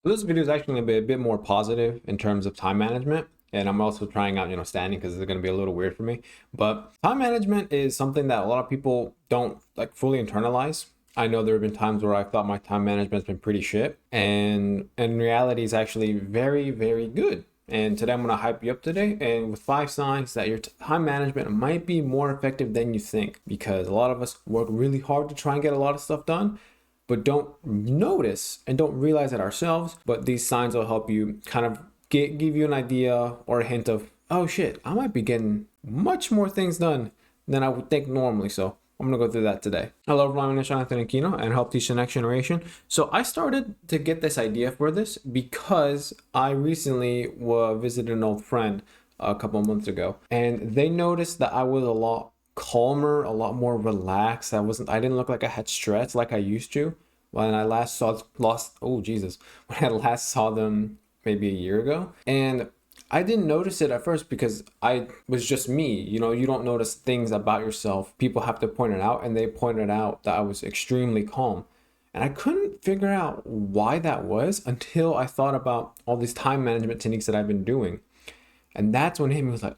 This video is actually going to be a bit more positive in terms of time management. And I'm also trying out, standing because it's going to be a little weird for me. But time management is something that a lot of people don't like fully internalize. I know there have been times where I thought my time management's been pretty shit. And in reality, it's actually very, very good. And today I'm going to hype you up today and with 5 signs that your time management might be more effective than you think, because a lot of us work really hard to try and get a lot of stuff done, but don't notice and don't realize it ourselves. But these signs will help you kind of give you an idea or a hint of, oh shit, I might be getting much more things done than I would think normally. So I'm going to go through that today. Hello, everyone. My name is Jonathan Aquino and help teach the next generation. So I started to get this idea for this because I recently visited an old friend a couple of months ago, and they noticed that I was a lot calmer, a lot more relaxed. I didn't look like I had stress like I used to when I last saw lost oh Jesus, when I last saw them maybe a year ago. And I didn't notice it at first because I was just me. You don't notice things about yourself. People have to point it out, and they pointed out that I was extremely calm. And I couldn't figure out why that was until I thought about all these time management techniques that I've been doing. And that's when it hit me, was like,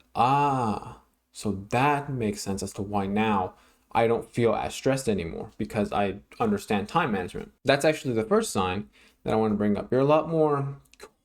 so that makes sense as to why now I don't feel as stressed anymore, because I understand time management. That's actually the first sign that I want to bring up. You're a lot more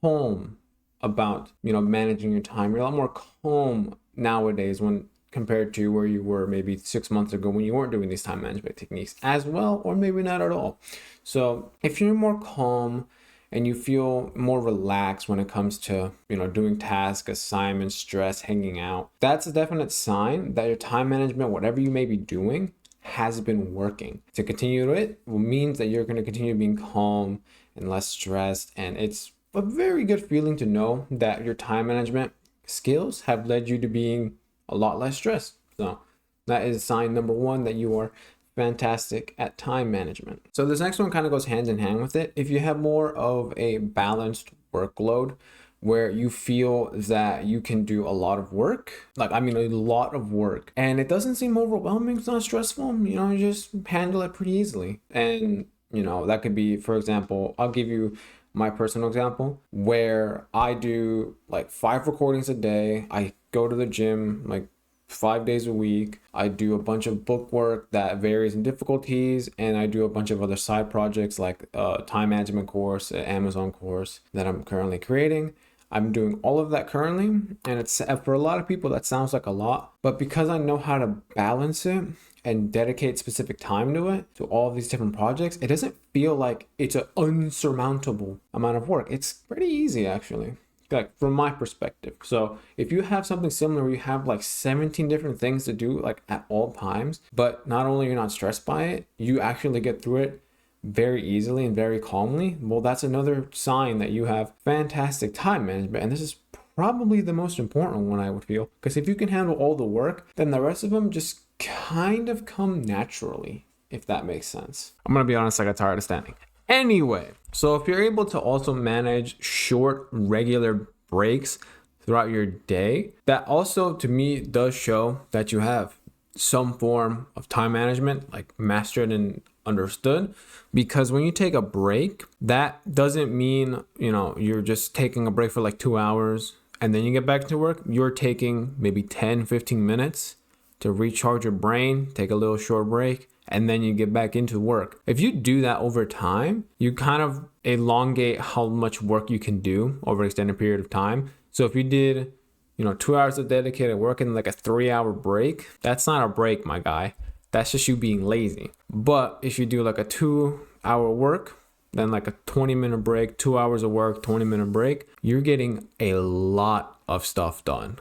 calm about, managing your time. You're a lot more calm nowadays when compared to where you were maybe 6 months ago when you weren't doing these time management techniques as well, or maybe not at all. So if you're more calm and you feel more relaxed when it comes to, doing tasks, assignments, stress, hanging out, that's a definite sign that your time management, whatever you may be doing, has been working. To continue it means that you're going to continue being calm and less stressed. And it's a very good feeling to know that your time management skills have led you to being a lot less stressed. So that is sign number one that you are fantastic at time management. So this next one kind of goes hand in hand with it. If you have more of a balanced workload where you feel that you can do a lot of work, a lot of work, and it doesn't seem overwhelming, it's not stressful, you just handle it pretty easily. And that could be, for example, I'll give you my personal example where I do like 5 recordings a day. I go to the gym like 5 days a week. I do a bunch of book work that varies in difficulties, and I do a bunch of other side projects like a time management course, an Amazon course that I'm currently creating. I'm doing all of that currently, and it's, for a lot of people that sounds like a lot, but because I know how to balance it and dedicate specific time to it, to all of these different projects, it doesn't feel like it's an unsurmountable amount of work. It's pretty easy, actually, like from my perspective. So if you have something similar where you have like 17 different things to do like at all times, but not only you're not stressed by it, you actually get through it very easily and very calmly, well, that's another sign that you have fantastic time management. And this is probably the most important one, I would feel, because if you can handle all the work, then the rest of them just kind of come naturally, if that makes sense. I'm gonna be honest, I got tired of standing. Anyway, so if you're able to also manage short, regular breaks throughout your day, that also to me does show that you have some form of time management, like mastered and understood. Because when you take a break, that doesn't mean, you're just taking a break for like 2 hours and then you get back to work. You're taking maybe 10-15 minutes to recharge your brain, take a little short break, and then you get back into work. If you do that over time, you kind of elongate how much work you can do over an extended period of time. So if you did, 2 hours of dedicated work and like a 3-hour break, that's not a break, my guy. That's just you being lazy. But if you do like a 2-hour work, then like a 20-minute break, 2 hours of work, 20-minute break, you're getting a lot of stuff done.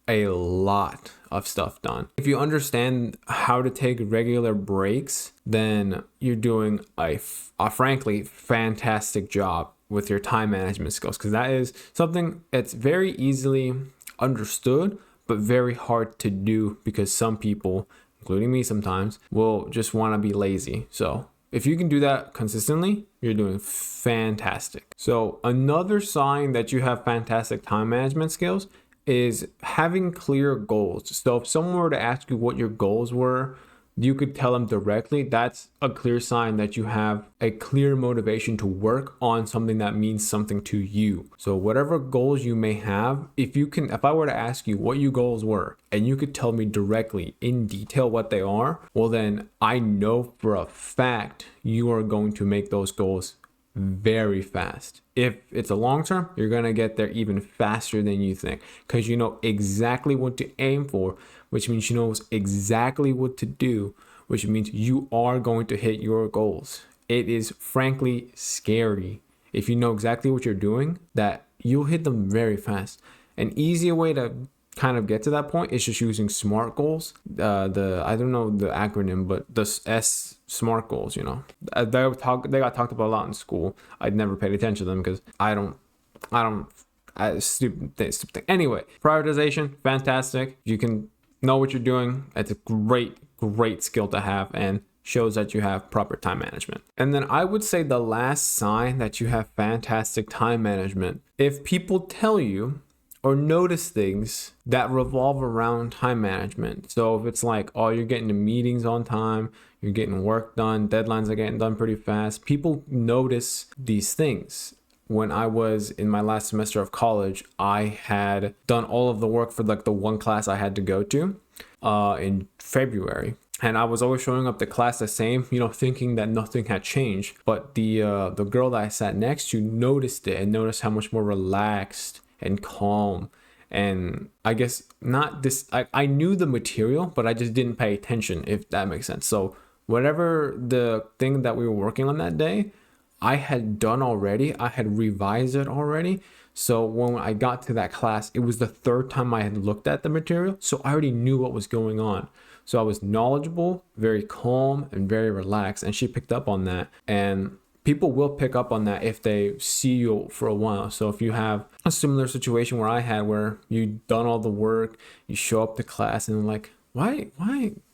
A lot of stuff done. If you understand how to take regular breaks, then you're doing a frankly fantastic job with your time management skills, because that is something that's very easily understood but very hard to do, because some people, including me sometimes, will just want to be lazy. So if you can do that consistently, you're doing fantastic. So another sign that you have fantastic time management skills is having clear goals. So if someone were to ask you what your goals were you could tell them directly. That's a clear sign that you have a clear motivation to work on something that means something to you. So whatever goals you may have, if I were to ask you what your goals were and you could tell me directly in detail what they are, well then I know for a fact you are going to make those goals very fast. If it's a long term, you're going to get there even faster than you think, because you know exactly what to aim for, which means you know exactly what to do, which means you are going to hit your goals. It is frankly scary if you know exactly what you're doing, that you'll hit them very fast. An easier way to kind of get to that point is just using SMART goals. I don't know the acronym, but the SMART goals, you know, they got talked about a lot in school. I'd never paid attention to them because stupid thing. Anyway, prioritization, fantastic. You can know what you're doing. It's a great skill to have, and shows that you have proper time management. And then I would say the last sign that you have fantastic time management, if people tell you or notice things that revolve around time management. So if it's like, oh, you're getting to meetings on time, you're getting work done, deadlines are getting done pretty fast, people notice these things. When I was in my last semester of college, I had done all of the work for like the one class I had to go to in February. And I was always showing up to class the same, you know, thinking that nothing had changed. But the girl that I sat next to noticed it and noticed how much more relaxed and calm, and I guess not this, I knew the material, but I just didn't pay attention, if that makes sense. So whatever the thing that we were working on that day, I had done already, I had revised it already. So when I got to that class, it was the third time I had looked at the material, so I already knew what was going on. So I was knowledgeable, very calm, and very relaxed, and she picked up on that. And people will pick up on that if they see you for a while. So if you have a similar situation where I had, where you done all the work, you show up to class and like, why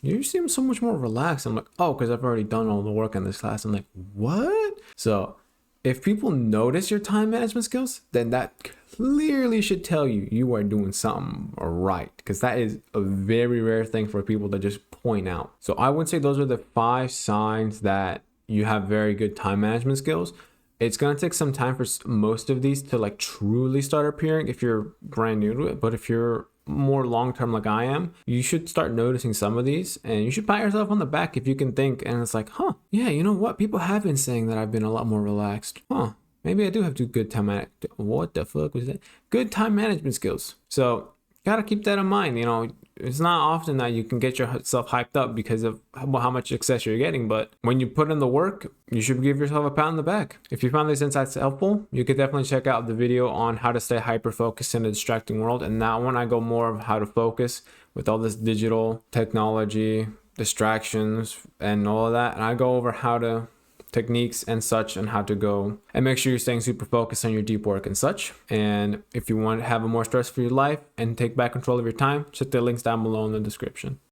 you seem so much more relaxed? I'm like, oh, because I've already done all the work in this class. I'm like, what? So if people notice your time management skills, then that clearly should tell you you are doing something right, because that is a very rare thing for people to just point out. So I would say those are the 5 signs that you have very good time management skills. It's going to take some time for most of these to like truly start appearing if you're brand new to it. But if you're more long-term like I am, you should start noticing some of these, and you should pat yourself on the back if you can think, and it's like, huh, yeah, you know what? People have been saying that I've been a lot more relaxed. Huh, maybe I do have to good time management. What the fuck was that? Good time management skills. So gotta keep that in mind. You know, it's not often that you can get yourself hyped up because of how much success you're getting, but when you put in the work, you should give yourself a pat on the back. If you found these insights helpful, you could definitely check out the video on how to stay hyper-focused in a distracting world. And that one, I go more of how to focus with all this digital technology, distractions, and all of that. And I go over how to techniques and such, and how to go and make sure you're staying super focused on your deep work and such. And if you want to have a more stress-free life and take back control of your time, check the links down below in the description.